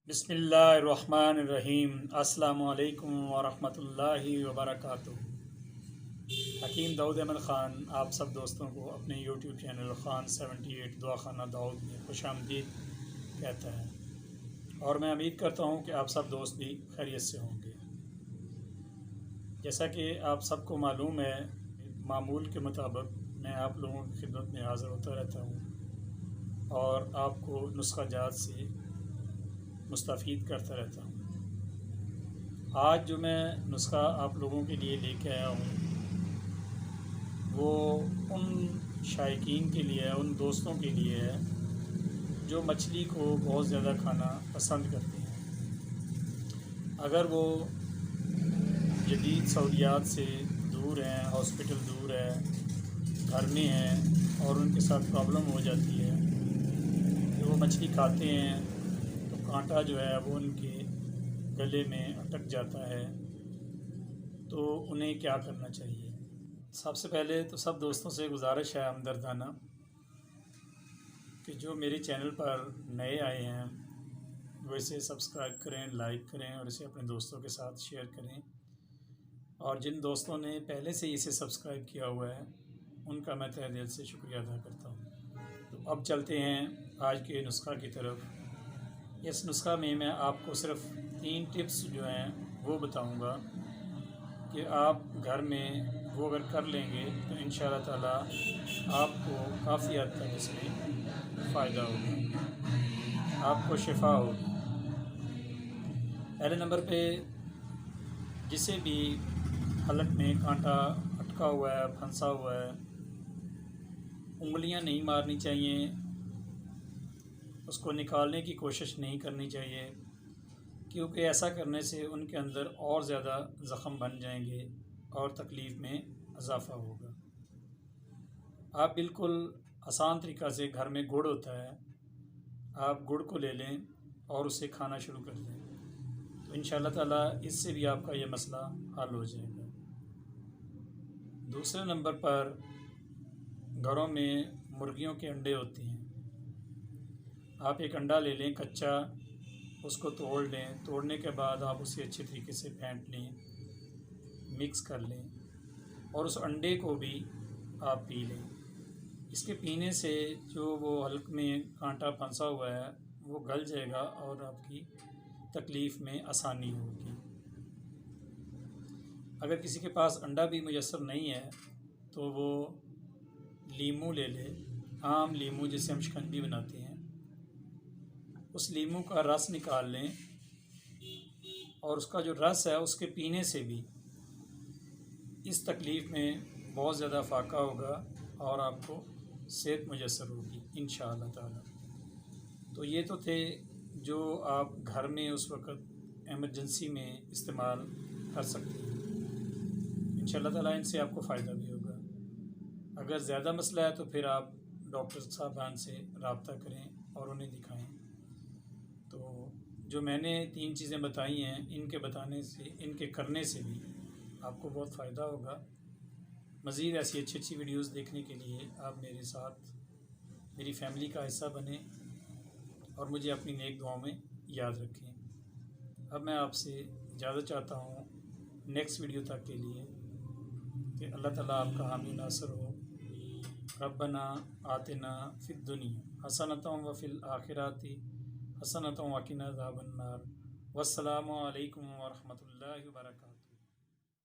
بسم اللہ الرحمن الرحیم۔ السلام علیکم ورحمۃ اللہ وبرکاتہ۔ حکیم داؤد احمد خان آپ سب دوستوں کو اپنے یوٹیوب چینل خان 78 دعا خانہ داؤد میں خوش آمدید کہتا ہے، اور میں امید کرتا ہوں کہ آپ سب دوست بھی خیریت سے ہوں گے۔ جیسا کہ آپ سب کو معلوم ہے، معمول کے مطابق میں آپ لوگوں کی خدمت میں حاضر ہوتا رہتا ہوں اور آپ کو نسخہ جات سے مستفید کرتا رہتا ہوں۔ آج جو میں نسخہ آپ لوگوں کے لیے لے کے آیا ہوں وہ ان شائقین کے لیے ہے، ان دوستوں کے لیے ہے جو مچھلی کو بہت زیادہ کھانا پسند کرتے ہیں۔ اگر وہ جدید سہولیات سے دور ہیں، ہاسپٹل دور ہے، گھر میں ہیں اور ان کے ساتھ پرابلم ہو جاتی ہے کہ وہ مچھلی کھاتے ہیں تو کانٹا جو ہے وہ ان کے گلے میں اٹک جاتا ہے، تو انہیں کیا کرنا چاہیے؟ سب سے پہلے تو سب دوستوں سے گزارش ہے ہمدردانہ کہ جو میرے چینل پر نئے آئے ہیں وہ اسے سبسکرائب کریں، لائک کریں اور اسے اپنے دوستوں کے ساتھ شیئر کریں، اور جن دوستوں نے پہلے سے اسے سبسکرائب کیا ہوا ہے ان کا میں تہہ دل سے شکریہ ادا کرتا ہوں۔ تو اب چلتے ہیں آج کے نسخہ کی طرف۔ اس نسخہ میں میں آپ کو صرف 3 ٹپس جو ہیں وہ بتاؤں گا کہ آپ گھر میں وہ اگر کر لیں گے تو انشاءاللہ تعالی آپ کو کافی حد تک اس میں فائدہ ہوگا، آپ کو شفا ہوگی۔ پہلے نمبر پہ جسے بھی حلق میں کانٹا اٹکا ہوا ہے، پھنسا ہوا ہے، انگلیاں نہیں مارنی چاہیے، اس کو نکالنے کی کوشش نہیں کرنی چاہیے، کیونکہ ایسا کرنے سے ان کے اندر اور زیادہ زخم بن جائیں گے اور تکلیف میں اضافہ ہوگا۔ آپ بالکل آسان طریقہ سے گھر میں گڑ ہوتا ہے، آپ گڑ کو لے لیں اور اسے کھانا شروع کر دیں تو انشاءاللہ تعالیٰ اس سے بھی آپ کا یہ مسئلہ حل ہو جائے گا۔ دوسرے نمبر پر گھروں میں مرغیوں کے انڈے ہوتے ہیں، آپ ایک انڈا لے لیں کچا، اس کو توڑ لیں، توڑنے کے بعد آپ اسے اچھے طریقے سے پھینٹ لیں، مکس کر لیں اور اس انڈے کو بھی آپ پی لیں۔ اس کے پینے سے جو وہ حلق میں کانٹا پھنسا ہوا ہے وہ گل جائے گا اور آپ کی تکلیف میں آسانی ہوگی۔ اگر کسی کے پاس انڈا بھی میسر نہیں ہے تو وہ لیمو لے لے، عام لیمو جسے ہم شکنجی بناتے ہیں، اس لیمو کا رس نکال لیں اور اس کا جو رس ہے اس کے پینے سے بھی اس تکلیف میں بہت زیادہ فاقہ ہوگا اور آپ کو صحت میسر ہوگی انشاءاللہ تعالی۔ تو یہ تو تھے جو آپ گھر میں اس وقت ایمرجنسی میں استعمال کر سکتے ہیں، انشاءاللہ تعالی ان سے آپ کو فائدہ بھی ہوگا۔ اگر زیادہ مسئلہ ہے تو پھر آپ ڈاکٹر صاحبان سے رابطہ کریں اور انہیں دکھائیں۔ تو جو میں نے 3 چیزیں بتائی ہیں ان کے بتانے سے، ان کے کرنے سے بھی آپ کو بہت فائدہ ہوگا۔ مزید ایسی اچھی اچھی ویڈیوز دیکھنے کے لیے آپ میرے ساتھ میری فیملی کا حصہ بنیں اور مجھے اپنی نیک دعاؤں میں یاد رکھیں۔ اب میں آپ سے اجازت چاہتا ہوں نیکسٹ ویڈیو تک کے لیے، کہ اللہ تعالیٰ آپ کا حامی ناصر ہو۔ ربنا آتنا فی الدنیا حسنۃ وفی الآخرۃ حسنۃ وقنا عذاب النار۔ والسلام علیکم ورحمۃ اللہ وبرکاتہ۔